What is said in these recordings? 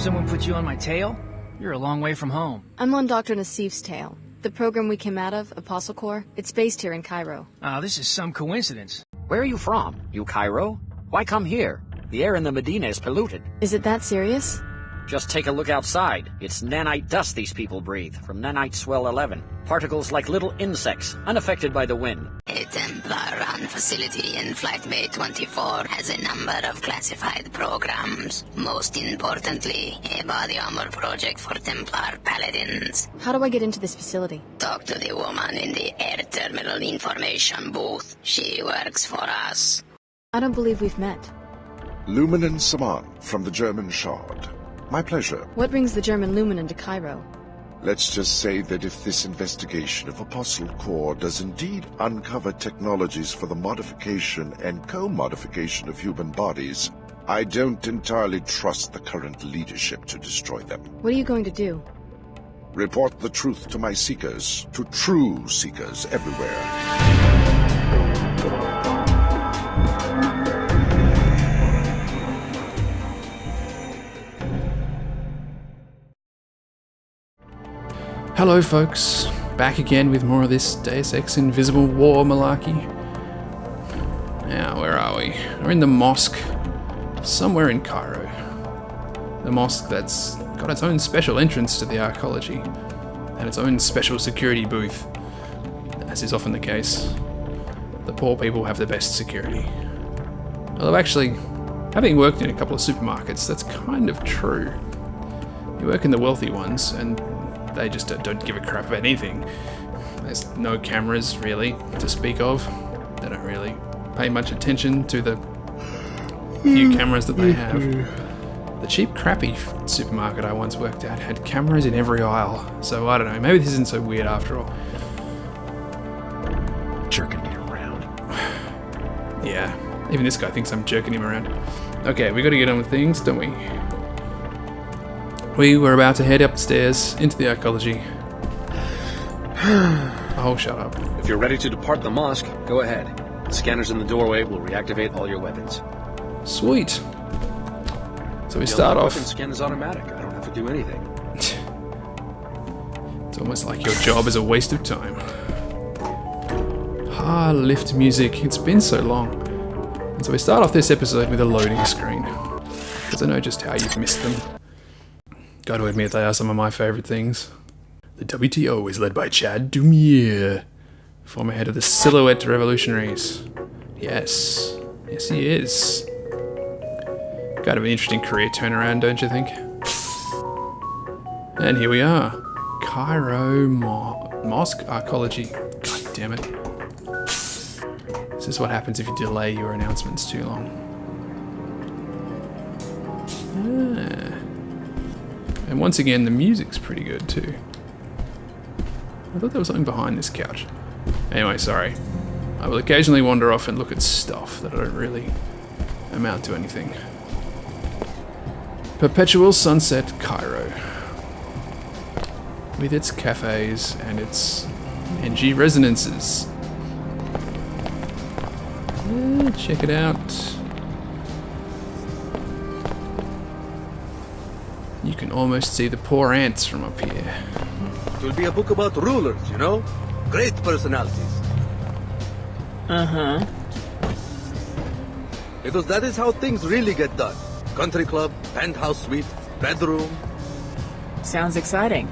Someone put you on my tail? You're a long way from home. I'm on Dr. Nassif's tail. The program we came out of, Apostle Corps, it's based here in Cairo. Ah, this is some coincidence. Where are you from? You Cairo? Why come here? The air in the Medina is polluted. Is it that serious? Just take a look outside. It's nanite dust these people breathe, from nanite swell 11. Particles like little insects, unaffected by the wind. A Templar-run facility in Flight Bay 24 has a number of classified programs. Most importantly, a body armor project for Templar paladins. How do I get into this facility? Talk to the woman in the air terminal information booth. She works for us. I don't believe we've met. Lumen Saman from the German Shard. My pleasure. What brings the German Lumen to Cairo? Let's just say that if this investigation of Apostle Corps does indeed uncover technologies for the modification and co-modification of human bodies, I don't entirely trust the current leadership to destroy them. What are you going to do? Report the truth to my seekers, to true seekers everywhere. Hello folks, back again with more of this Deus Ex Invisible War malarkey. Now, where are we? We're in the mosque, somewhere in Cairo. The mosque that's got its own special entrance to the arcology, and its own special security booth, as is often the case. The poor people have the best security. Although actually, having worked in a couple of supermarkets, that's kind of true. You work in the wealthy ones, and they just don't give a crap about anything. There's no cameras, really, to speak of. They don't really pay much attention to the few cameras that they have. The cheap, crappy supermarket I once worked at had cameras in every aisle. So, I don't know, maybe this isn't so weird after all. Jerking me around. Yeah, even this guy thinks I'm jerking him around. Okay, we gotta get on with things, don't we? We were about to head upstairs into the arcology. Oh, shut up. If you're ready to depart the mosque, go ahead. The scanners in the doorway will reactivate all your weapons. Sweet. So we start off. Weapon scan is automatic. I don't have to do anything. It's almost like your job is a waste of time. Ah, lift music. It's been so long. And so we start off this episode with a loading screen, because I know just how you've missed them. Got to admit, they are some of my favourite things. The WTO is led by Chad Dumier, former head of the Silhouette Revolutionaries. Yes. Yes, he is. Kind of an interesting career turnaround, don't you think? And here we are. Cairo Mosque Arcology. God damn it. This is what happens if you delay your announcements too long. And once again, the music's pretty good too. I thought there was something behind this couch. Anyway, sorry. I will occasionally wander off and look at stuff that I don't really amount to anything. Perpetual Sunset Cairo. With its cafes and its NG resonances. Check it out. You can almost see the poor ants from up here. It will be a book about rulers, you know? Great personalities. Uh-huh. Because that is how things really get done. Country club, penthouse suite, bedroom. Sounds exciting.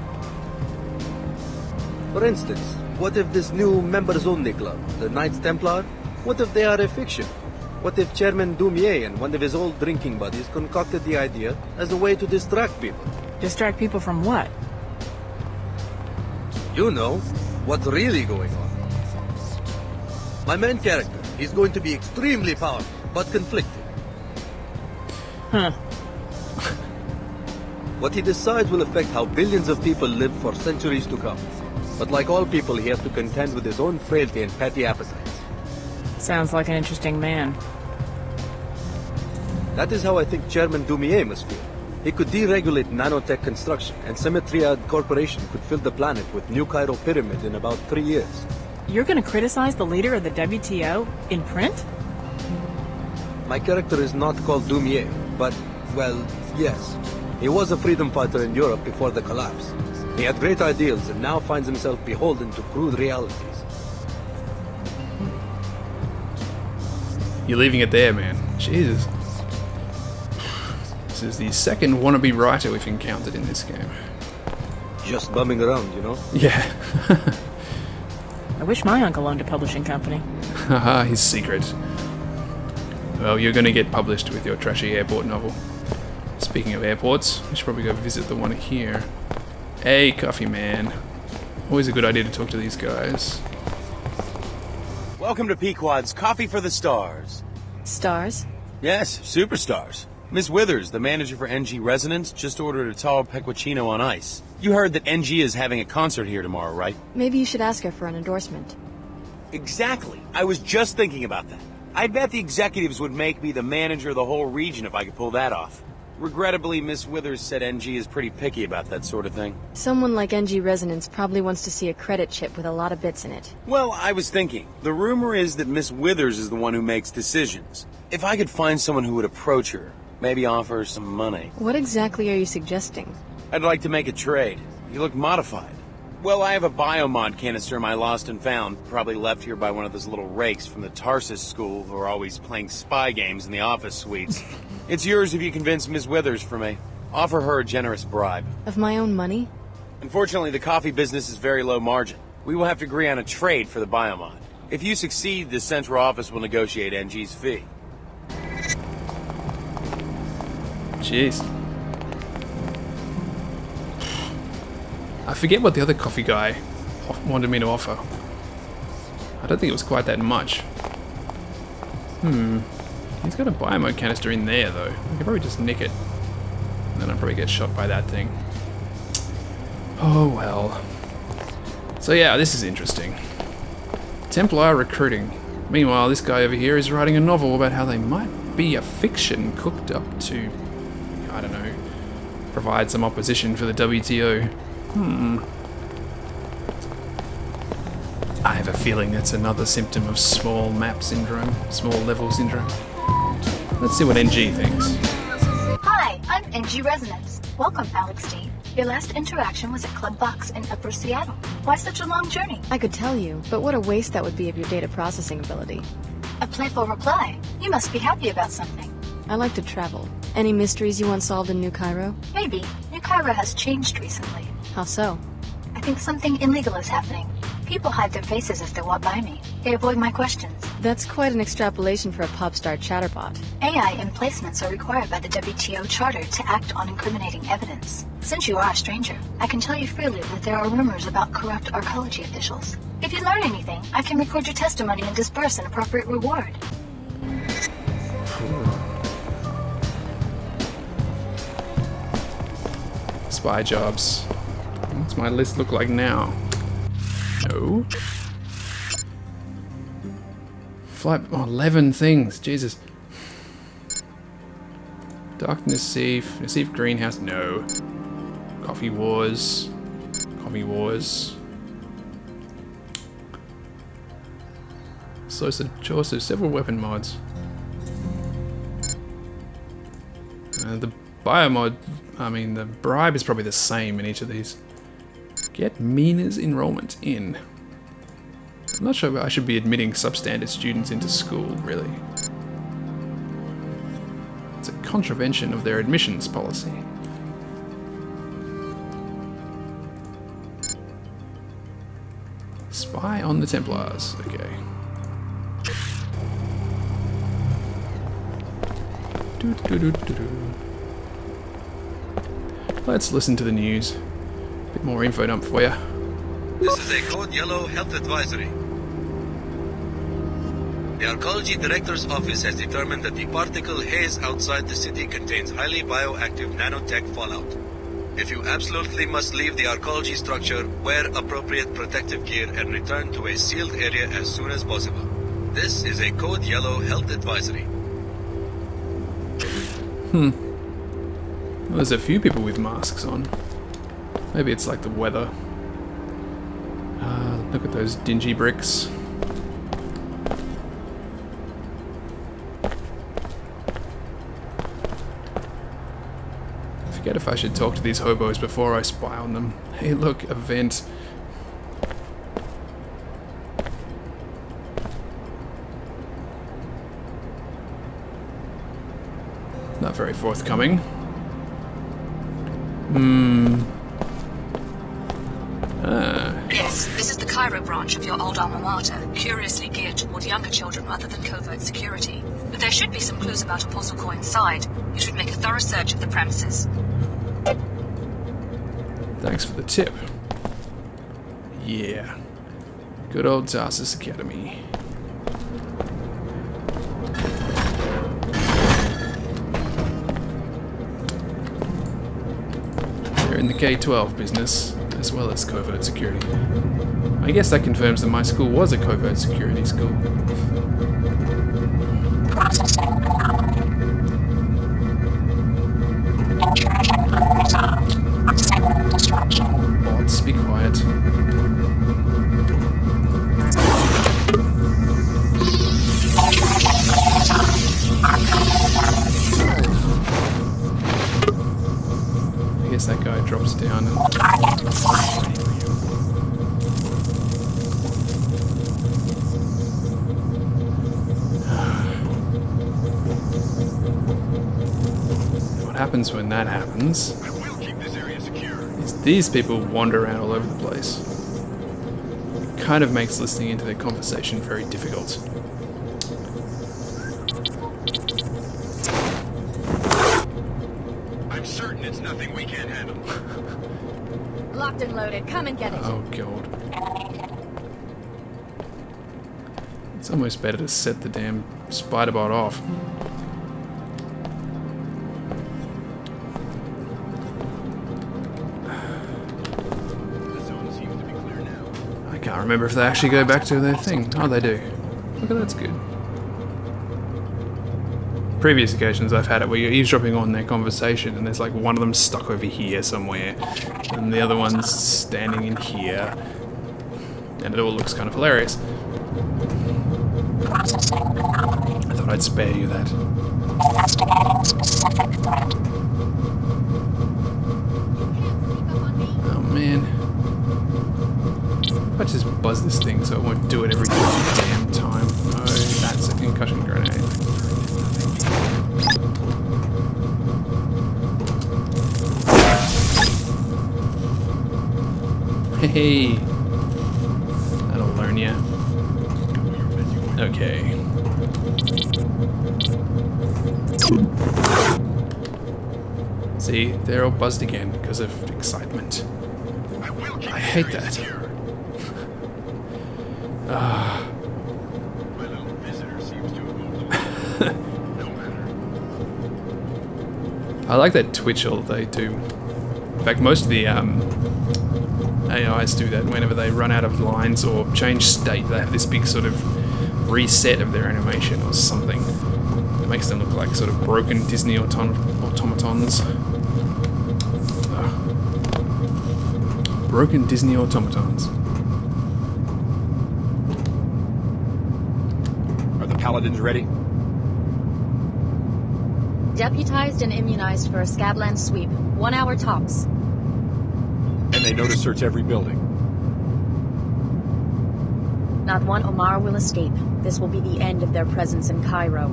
For instance, what if this new members-only club, the Knights Templar, what if they are a fiction? What if Chairman Dumier and one of his old drinking buddies concocted the idea as a way to distract people? Distract people from what? You know, what's really going on. My main character, he's going to be extremely powerful, but conflicted. Huh. What he decides will affect how billions of people live for centuries to come. But like all people, he has to contend with his own frailty and petty appetites. Sounds like an interesting man. That is how I think Chairman Dumier must feel. He could deregulate nanotech construction, and Symmetria Corporation could fill the planet with New Cairo Pyramid in about 3 years. You're gonna criticize the leader of the WTO in print? My character is not called Dumier, but, well, yes. He was a freedom fighter in Europe before the collapse. He had great ideals and now finds himself beholden to crude realities. You're leaving it there, man. Jesus. This is the second wannabe writer we've encountered in this game. Just bumming around, you know? Yeah. I wish my uncle owned a publishing company. Haha, his secret. Well, you're going to get published with your trashy airport novel. Speaking of airports, we should probably go visit the one here. Hey, coffee man. Always a good idea to talk to these guys. Welcome to Pequod's Coffee for the Stars. Stars? Yes, superstars. Miss Withers, the manager for NG Resonance, just ordered a tall pecuccino on ice. You heard that NG is having a concert here tomorrow, right? Maybe you should ask her for an endorsement. Exactly. I was just thinking about that. I bet the executives would make me the manager of the whole region if I could pull that off. Regrettably, Miss Withers said NG is pretty picky about that sort of thing. Someone like NG Resonance probably wants to see a credit chip with a lot of bits in it. Well, I was thinking, the rumor is that Miss Withers is the one who makes decisions. If I could find someone who would approach her, maybe offer her some money. What exactly are you suggesting? I'd like to make a trade. You look modified. Well, I have a biomod canister in my lost and found, probably left here by one of those little rakes from the Tarsus school who are always playing spy games in the office suites. It's yours if you convince Ms. Withers for me. Offer her a generous bribe. Of my own money? Unfortunately, the coffee business is very low margin. We will have to agree on a trade for the biomod. If you succeed, the central office will negotiate NG's fee. Jeez. I forget what the other coffee guy wanted me to offer. I don't think it was quite that much. He's got a biomode canister in there though. I could probably just nick it. And then I'll probably get shot by that thing. Oh well. So yeah, this is interesting. Templar recruiting. Meanwhile, this guy over here is writing a novel about how they might be a fiction cooked up to, I don't know, provide some opposition for the WTO. I have a feeling that's another symptom of small map syndrome, small level syndrome. Let's see what NG thinks. Hi, I'm NG Resonance. Welcome, Alex D. Your last interaction was at Club Box in Upper Seattle. Why such a long journey? I could tell you, but what a waste that would be of your data processing ability. A playful reply. You must be happy about something. I like to travel. Any mysteries you want solved in New Cairo? Maybe. New Cairo has changed recently. How so? I think something illegal is happening. People hide their faces as they walk by me. They avoid my questions. That's quite an extrapolation for a pop star chatterbot. AI emplacements are required by the WTO Charter to act on incriminating evidence. Since you are a stranger, I can tell you freely that there are rumors about corrupt arcology officials. If you learn anything, I can record your testimony and disperse an appropriate reward. Spy jobs. What's my list look like now? No. Flight. Oh, 11 things. Jesus. Darkness Thief. Thief Greenhouse. No. Coffee Wars. Coffee Wars. So choice of several weapon mods. The biomod. I mean, the bribe is probably the same in each of these. Get Mina's enrollment in. I'm not sure I should be admitting substandard students into school, really. It's a contravention of their admissions policy. Spy on the Templars. Okay. Let's listen to the news. Bit more info dump for you. This is a Code Yellow Health Advisory. The Arcology Director's Office has determined that the particle haze outside the city contains highly bioactive nanotech fallout. If you absolutely must leave the Arcology structure, wear appropriate protective gear and return to a sealed area as soon as possible. This is a Code Yellow Health Advisory. Well, there's a few people with masks on. Maybe it's like the weather. Look at those dingy bricks. I Forget if I should talk to these hobos before I spy on them. Hey look, a vent. Not very forthcoming. Yes, this is the Cairo branch of your old alma mater, curiously geared toward younger children rather than covert security. But there should be some clues about Apostle Core inside. You should make a thorough search of the premises. Thanks for the tip. Yeah. Good old Tarsus Academy. They're in the K-12 business, as well as covert security. I guess that confirms that my school was a covert security school. Bots, be quiet. I guess that guy drops down and... What happens when that happens is these people wander around all over the place. It kind of makes listening into their conversation very difficult. I'm certain it's nothing we can't handle. Locked and loaded. Come and get it. Oh god. It's almost better to set the damn spider bot off. I can't remember if they actually go back to their thing. Oh, they do. Okay, that's good. Previous occasions I've had it where you're eavesdropping on their conversation and there's like one of them stuck over here somewhere and the other one's standing in here and it all looks kind of hilarious. I thought I'd spare you that. Oh man. If I just buzz this thing so it won't do it every damn time. Oh, that's a concussion grenade. Hey, that'll learn ya. Okay. See, they're all buzzed again because of excitement. I hate that. I like that twitchel they do. In fact, most of the AIs do that whenever they run out of lines or change state. They have this big sort of reset of their animation or something. It makes them look like sort of broken Disney automatons. Broken Disney automatons. Are the paladins ready? Deputized and immunized for a Scabland sweep. 1 hour tops. And they know to search every building. Not one Omar will escape. This will be the end of their presence in Cairo.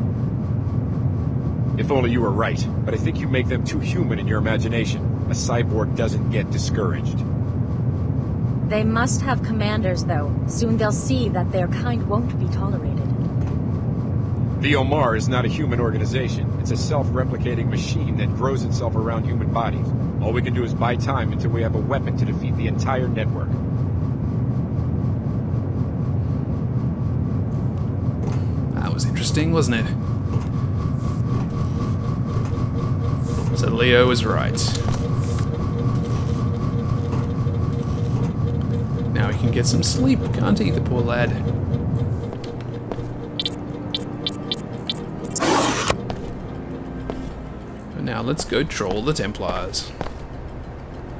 If only you were right, but I think you make them too human in your imagination. A cyborg doesn't get discouraged. They must have commanders, though. Soon they'll see that their kind won't be tolerated. The Omar is not a human organization. It's a self-replicating machine that grows itself around human bodies. All we can do is buy time until we have a weapon to defeat the entire network. That was interesting, wasn't it? So Leo was right. Now he can get some sleep, can't he, the poor lad? But now let's go troll the Templars.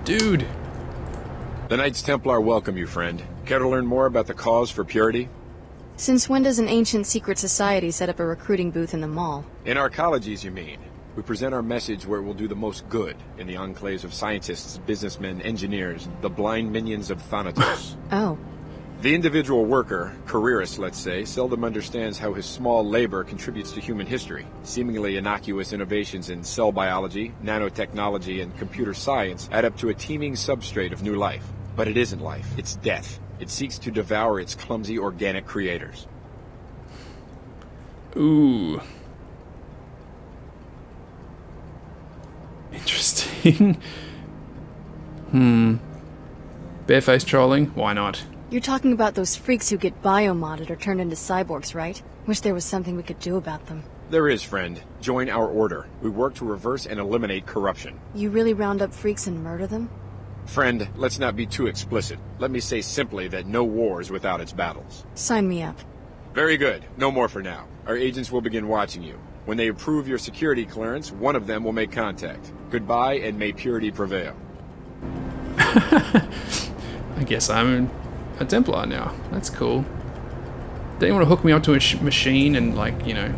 Dude! The Knights Templar welcome you, friend. Care to learn more about the cause for purity? Since when does an ancient secret society set up a recruiting booth in the mall? In arcologies, you mean? We present our message where it will do the most good in the enclaves of scientists, businessmen, engineers, the blind minions of Thanatos. Oh. The individual worker, careerist let's say, seldom understands how his small labor contributes to human history. Seemingly innocuous innovations in cell biology, nanotechnology, and computer science add up to a teeming substrate of new life. But it isn't life, it's death. It seeks to devour its clumsy organic creators. Ooh. Interesting. Barefaced trolling? Why not? You're talking about those freaks who get biomodded or turned into cyborgs, right? Wish there was something we could do about them. There is, friend. Join our order. We work to reverse and eliminate corruption. You really round up freaks and murder them? Friend, let's not be too explicit. Let me say simply that no war is without its battles. Sign me up. Very good. No more for now. Our agents will begin watching you. When they approve your security clearance, one of them will make contact. Goodbye, and may purity prevail. I guess I'm a Templar now. That's cool. Don't you want to hook me up to a machine and, like, you know,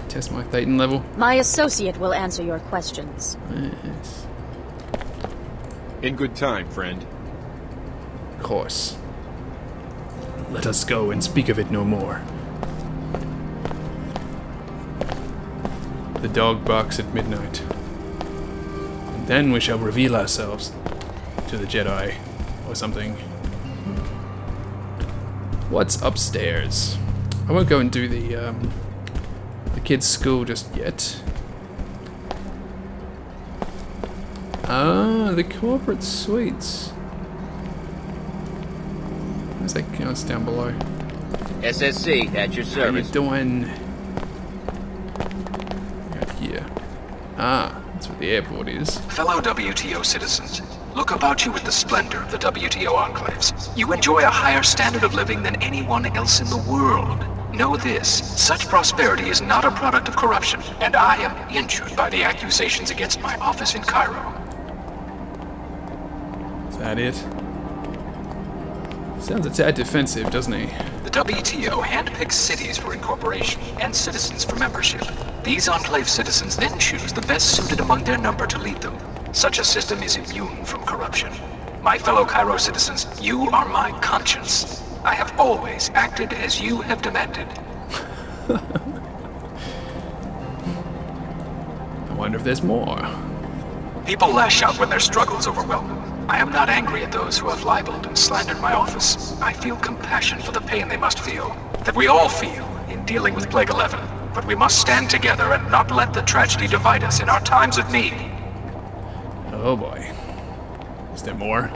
test my Thetan level? My associate will answer your questions. Yes. In good time, friend. Of course. Let us go and speak of it no more. The dog barks at midnight. And then we shall reveal ourselves to the Jedi, or something. What's upstairs? I won't go and do the kids' school just yet. Ah, the corporate suites. Where's that counts down below? SSC, at your How you service. doing? Right here. Ah, that's what the airport is. Fellow WTO citizens, look about you with the splendor of the WTO enclaves. You enjoy a higher standard of living than anyone else in the world. Know this, such prosperity is not a product of corruption, and I am injured by the accusations against my office in Cairo. Is that it? Sounds a tad defensive, doesn't he? The WTO handpicks cities for incorporation and citizens for membership. These enclave citizens then choose the best suited among their number to lead them. Such a system is immune from corruption. My fellow Cairo citizens, you are my conscience. I have always acted as you have demanded. I wonder if there's more. People lash out when their struggles overwhelm them. I am not angry at those who have libeled and slandered my office. I feel compassion for the pain they must feel, that we all feel in dealing with Plague 11. But we must stand together and not let the tragedy divide us in our times of need. Oh boy. Is there more?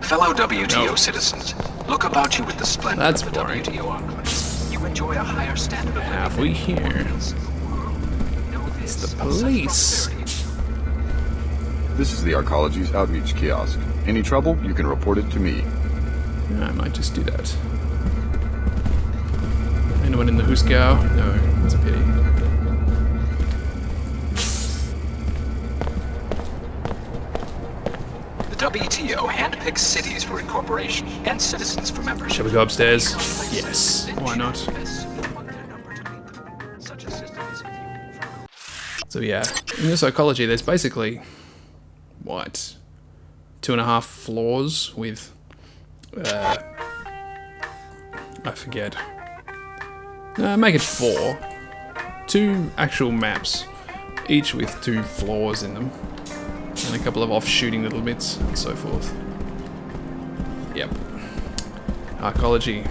Fellow WTO citizens, look about you with the splendor That's of the boring. WTO enclaves. You enjoy a higher standard of Have we here? It's the police. This is the arcology's outreach kiosk. Any trouble, you can report it to me. I might just do that. Anyone in the Huskow? No, it's a pity. The WTO handpicks cities for incorporation and citizens for membership. Shall we go upstairs? Yes. Why not? So yeah, in this arcology, there's basically, what, 2.5 floors with, I forget. Make it 4. 2 actual maps, each with 2 floors in them, and a couple of off-shooting little bits, and so forth. Yep. Arcology.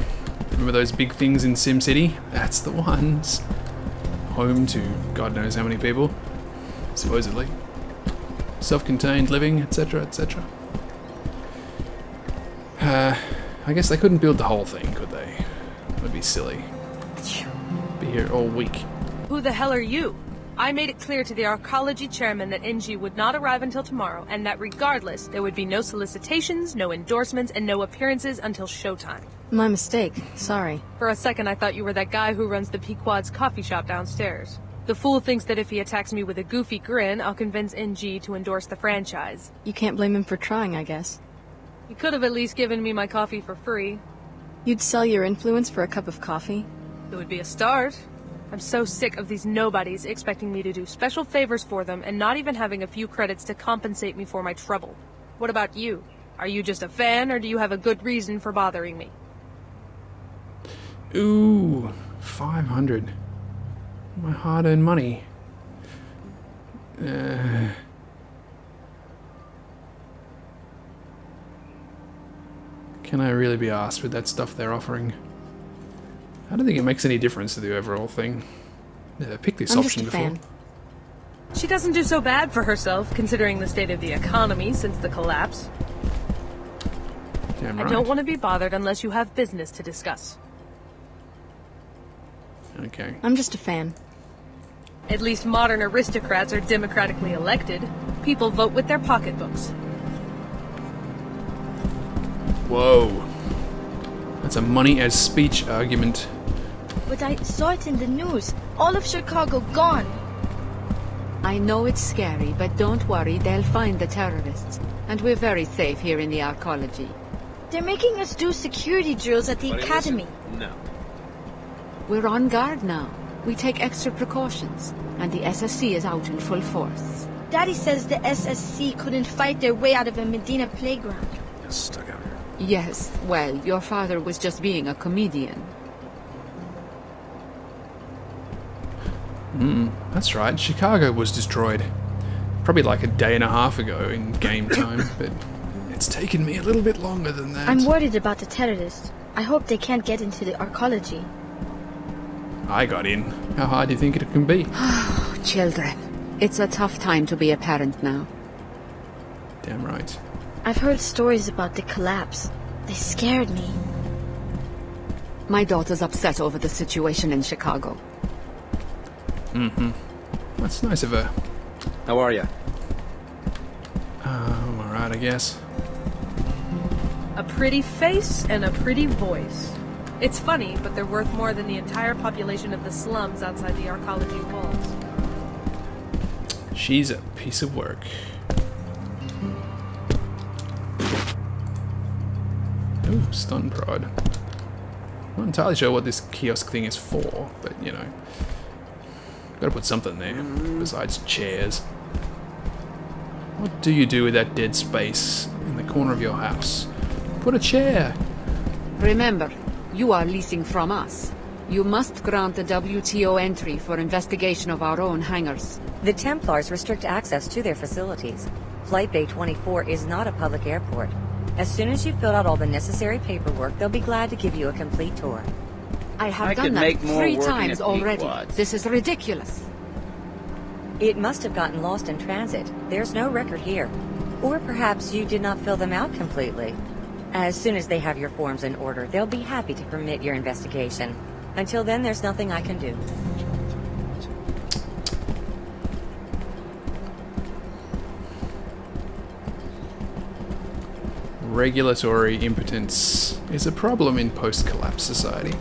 Remember those big things in SimCity? That's the ones. Home to God knows how many people, supposedly. Self-contained living, etc., etc. I guess they couldn't build the whole thing, could they? It would be silly. Be here all week. Who the hell are you? I made it clear to the arcology chairman that NG would not arrive until tomorrow, and that regardless, there would be no solicitations, no endorsements, and no appearances until showtime. My mistake. Sorry. For a second, I thought you were that guy who runs the Pequod's coffee shop downstairs. The fool thinks that if he attacks me with a goofy grin, I'll convince NG to endorse the franchise. You can't blame him for trying, I guess. He could have at least given me my coffee for free. You'd sell your influence for a cup of coffee? It would be a start. I'm so sick of these nobodies expecting me to do special favors for them and not even having a few credits to compensate me for my trouble. What about you? Are you just a fan, or do you have a good reason for bothering me? Ooh, 500. My hard-earned money. Can I really be arsed with that stuff they're offering? I don't think it makes any difference to the overall thing. Never picked this option before. Fan. She doesn't do so bad for herself, considering the state of the economy since the collapse. Damn right. I don't want to be bothered unless you have business to discuss. Okay. I'm just a fan. At least modern aristocrats are democratically elected. People vote with their pocketbooks. Whoa. That's a money as speech argument. But I saw it in the news. All of Chicago gone. I know it's scary, but don't worry, they'll find the terrorists. And we're very safe here in the arcology. They're making us do security drills at the academy. No. We're on guard now. We take extra precautions, and the SSC is out in full force. Daddy says the SSC couldn't fight their way out of a Medina playground. You're stuck out here. Yes, well, your father was just being a comedian. That's right. Chicago was destroyed. Probably like a day and a half ago in game time, but it's taken me a little bit longer than that. I'm worried about the terrorists. I hope they can't get into the arcology. I got in. How hard do you think it can be? Children. It's a tough time to be a parent now. Damn right. I've heard stories about the collapse. They scared me. My daughter's upset over the situation in Chicago. That's nice of her. How are you? I'm alright, I guess. A pretty face and a pretty voice. It's funny, but they're worth more than the entire population of the slums outside the arcology walls. She's a piece of work. Ooh, stun prod. Not entirely sure what this kiosk thing is for, but you know. Gotta put something there, besides chairs. What do you do with that dead space in the corner of your house? Put a chair! Remember, you are leasing from us. You must grant the WTO entry for investigation of our own hangars. The Templars restrict access to their facilities. Flight Bay 24 is not a public airport. As soon as you've filled out all the necessary paperwork, they'll be glad to give you a complete tour. I have done that 3 times already. This is ridiculous. It must have gotten lost in transit. There's no record here. Or perhaps you did not fill them out completely. As soon as they have your forms in order, they'll be happy to permit your investigation. Until then, there's nothing I can do. Regulatory impotence is a problem in post-collapse society. I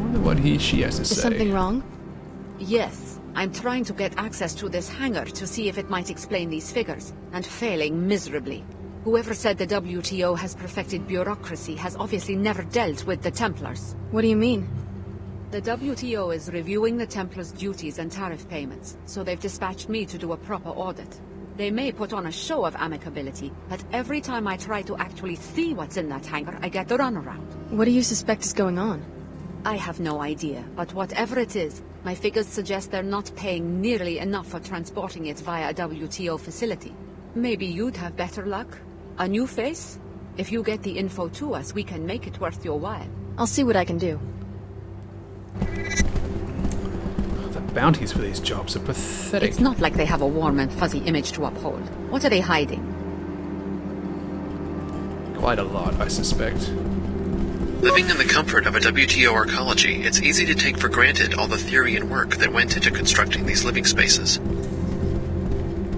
wonder what she has to say. Is something wrong? Yes. I'm trying to get access to this hangar to see if it might explain these figures, and failing miserably. Whoever said the WTO has perfected bureaucracy has obviously never dealt with the Templars. What do you mean? The WTO is reviewing the Templars' duties and tariff payments, so they've dispatched me to do a proper audit. They may put on a show of amicability, but every time I try to actually see what's in that hangar, I get the runaround. What do you suspect is going on? I have no idea, but whatever it is, my figures suggest they're not paying nearly enough for transporting it via a WTO facility. Maybe you'd have better luck? A new face? If you get the info to us, we can make it worth your while. I'll see what I can do. The bounties for these jobs are pathetic. It's not like they have a warm and fuzzy image to uphold. What are they hiding? Quite a lot, I suspect. Living in the comfort of a WTO arcology, it's easy to take for granted all the theory and work that went into constructing these living spaces.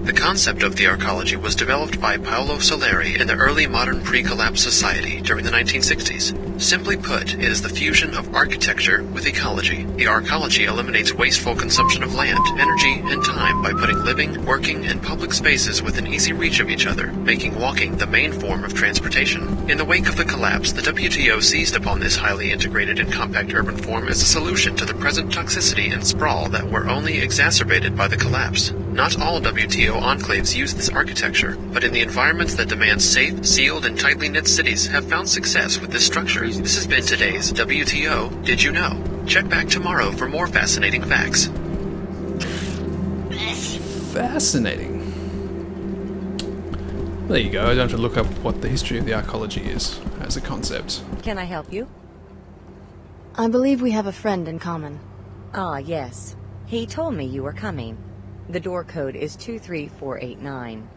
The concept of the arcology was developed by Paolo Soleri in the early modern pre-collapse society during the 1960s. Simply put, it is the fusion of architecture with ecology. The arcology eliminates wasteful consumption of land, energy, and time by putting living, working, and public spaces within easy reach of each other, making walking the main form of transportation. In the wake of the collapse, the WTO seized upon this highly integrated and compact urban form as a solution to the present toxicity and sprawl that were only exacerbated by the collapse. Not all WTO enclaves use this architecture, but in the environments that demand safe, sealed, and tightly knit cities have found success with this structure. This has been today's WTO Did You Know? Check back tomorrow for more fascinating facts. Fascinating. There you go, I don't have to look up what the history of the arcology is as a concept. Can I help you? I believe we have a friend in common. Ah, yes. He told me you were coming. The door code is 23489.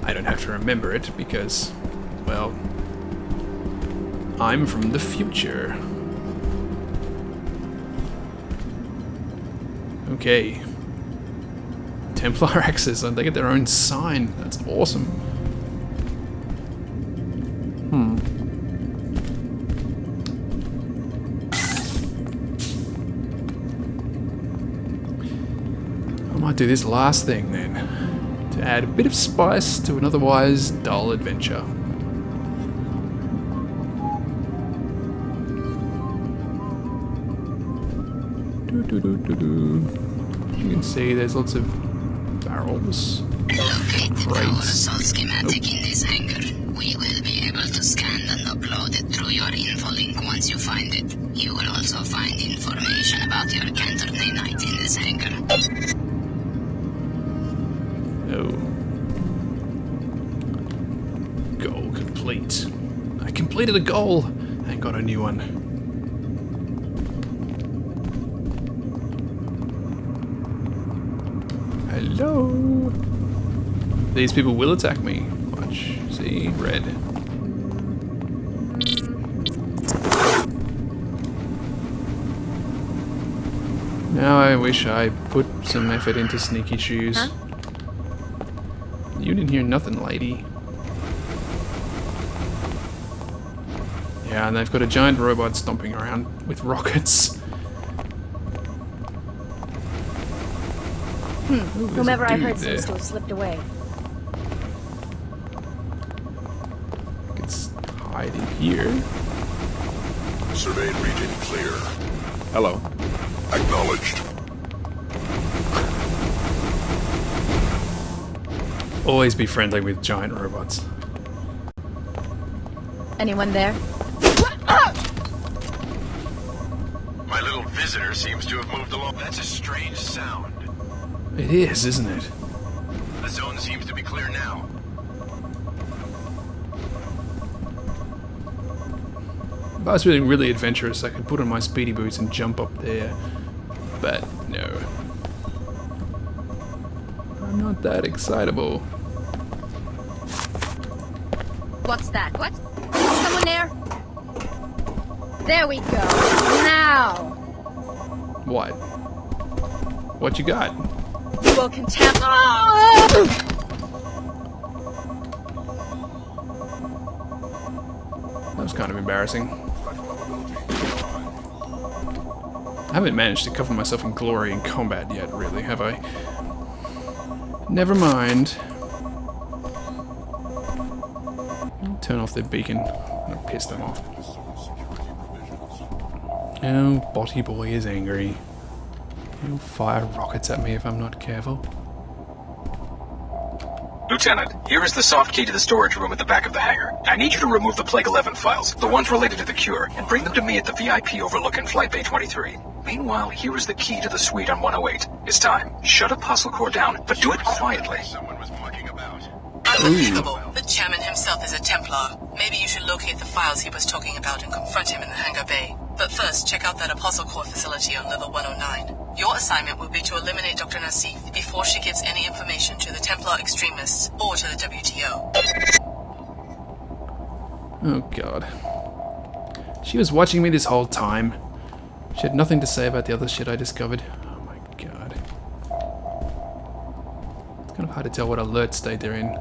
I don't have to remember it because, well, I'm from the future. Okay. Templar access, and they get their own sign. That's awesome. I might do this last thing then, to add a bit of spice to an otherwise dull adventure. You can see there's lots of barrels. Locate the power assault schematic in this hangar. We will be able to scan and upload it through your infolink once you find it. You will also find information about your Cantor Knight in this hangar. Oh. Goal complete. I completed a goal and got a new one. Hello. These people will attack me. Watch. See? Red. Now I wish I put some effort into sneaky shoes. Huh? You didn't hear nothing, lady. Yeah, and they've got a giant robot stomping around with rockets. Whomever I heard seems to have slipped away. It's hiding here. Surveyed region clear. Hello. Acknowledged. Always be friendly with giant robots. Anyone there? My little visitor seems to have moved along. That's a strange sound. It is, isn't it? The zone seems to be clear now. If I was feeling really adventurous, I could put on my speedy boots and jump up there. But no. I'm not that excitable. What's that? What? Someone there? There we go. Now. What? What you got? You will contempt. That was kind of embarrassing. I haven't managed to cover myself in glory in combat yet, really, have I? Never mind. Turn off their beacon. I'll piss them off. Oh, Botty Boy is angry. He'll fire rockets at me if I'm not careful. Lieutenant, here is the soft key to the storage room at the back of the hangar. I need you to remove the Plague 11 files, the ones related to the cure, and bring them to me at the VIP overlooking Flight Bay 23. Meanwhile, here is the key to the suite on 108. It's time. Shut Apostle Core down, but do it quietly. Unbelievable. The chairman himself is a Templar. Maybe you should locate the files he was talking about and confront him in the hangar bay. But first, check out that Apostle Core facility on level 109. Your assignment will be to eliminate Dr. Nassif before she gives any information to the Templar extremists or to the WTO. Oh god. She was watching me this whole time. She had nothing to say about the other shit I discovered. Oh my god. It's kind of hard to tell what alert state they're in.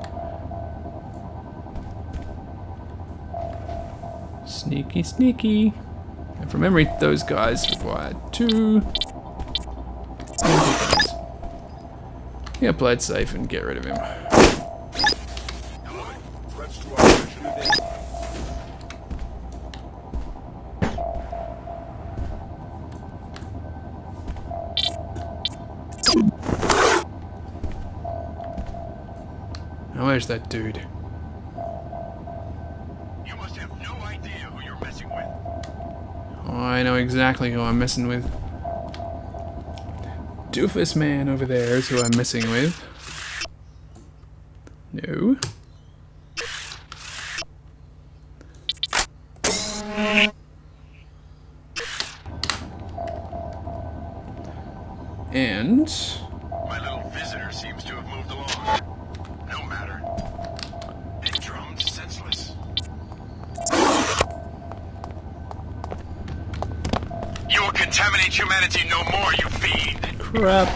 Sneaky, sneaky. And from memory, those guys require 2. Yeah, play it safe and get rid of him. Now where's that dude? You must have no idea who you're messing with. Oh, I know exactly who I'm messing with. Doofus man over there is who I'm messing with. No. And my little visitor seems to have moved along. No matter. Been drummed senseless. You will contaminate humanity no more, you fiend! crap.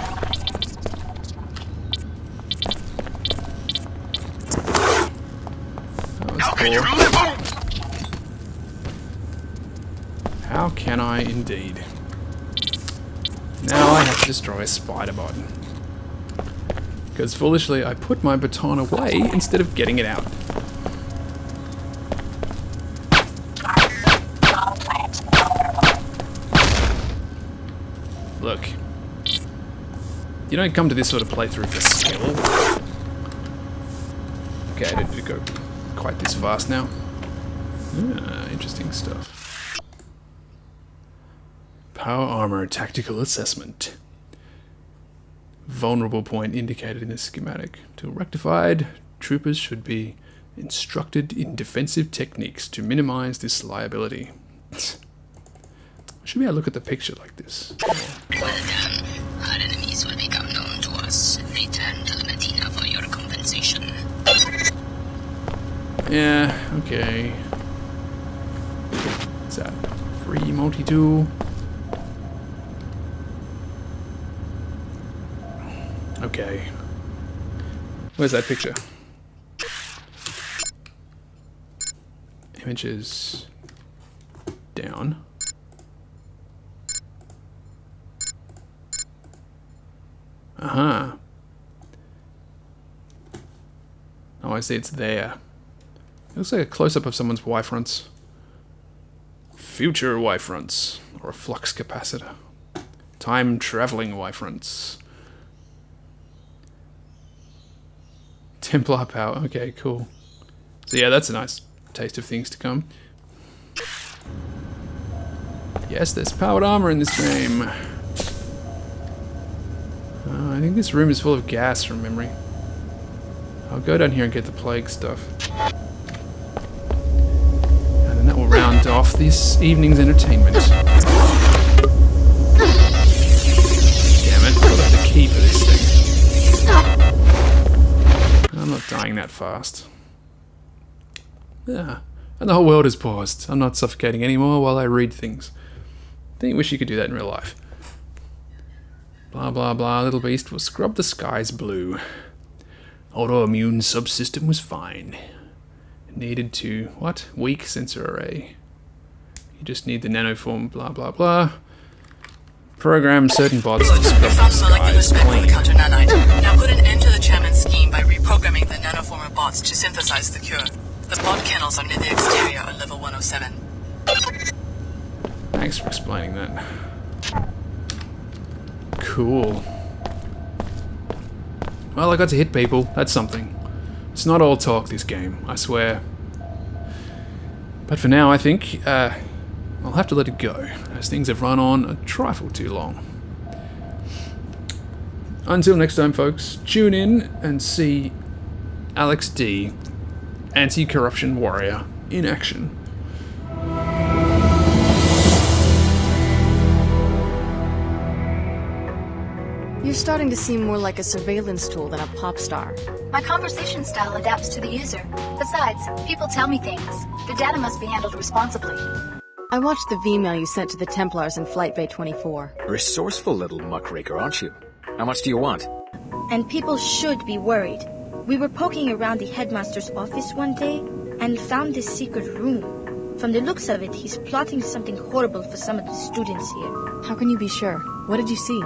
How can you live on? How can I indeed? Now I have to destroy a spider bot. Because foolishly I put my baton away instead of getting it out. Look. You don't come to this sort of playthrough for skill. Okay, I didn't go quite this fast now. Interesting stuff. Power armor tactical assessment. Vulnerable point indicated in the schematic. Till rectified, troopers should be instructed in defensive techniques to minimize this liability. I should be able to look at the picture like this. Well done. Our enemies will become known to us. Return to the Medina for your compensation. Yeah, okay. What's that? Free multi-tool. Okay. Where's that picture? Images down. Uh-huh. Oh, I see it's there. It looks like a close-up of someone's Y-fronts. Future Y-fronts. Or a flux capacitor. Time-traveling Y-fronts. Templar power. Okay, cool. So yeah, that's a nice taste of things to come. Yes, there's powered armor in this game. I think this room is full of gas from memory. I'll go down here and get the plague stuff. And then that will round off this evening's entertainment. Damn it, I gotta have the key for this thing. I'm not dying that fast. Yeah, and the whole world is paused. I'm not suffocating anymore while I read things. I wish you could do that in real life. Blah blah blah, little beast will scrub the skies blue. Autoimmune subsystem was fine. Needed to, what? Weak sensor array. You just need the nanoform, blah blah blah. Program certain bots to scrub the skies clean. Now put an end to the chairman's scheme by reprogramming the nanoformer bots to synthesize the cure. The bot kennels are near the exterior on level 107. Thanks for explaining that. Cool. Well, I got to hit people. That's something. It's not all talk, this game, I swear. But for now, I think I'll have to let it go, as things have run on a trifle too long. Until next time, folks, tune in and see Alex D, anti-corruption warrior, in action. You're starting to seem more like a surveillance tool than a pop star. My conversation style adapts to the user. Besides, people tell me things. The data must be handled responsibly. I watched the V-mail you sent to the Templars in Flight Bay 24. Resourceful little muckraker, aren't you? How much do you want? And people should be worried. We were poking around the headmaster's office one day and found this secret room. From the looks of it, he's plotting something horrible for some of the students here. How can you be sure? What did you see?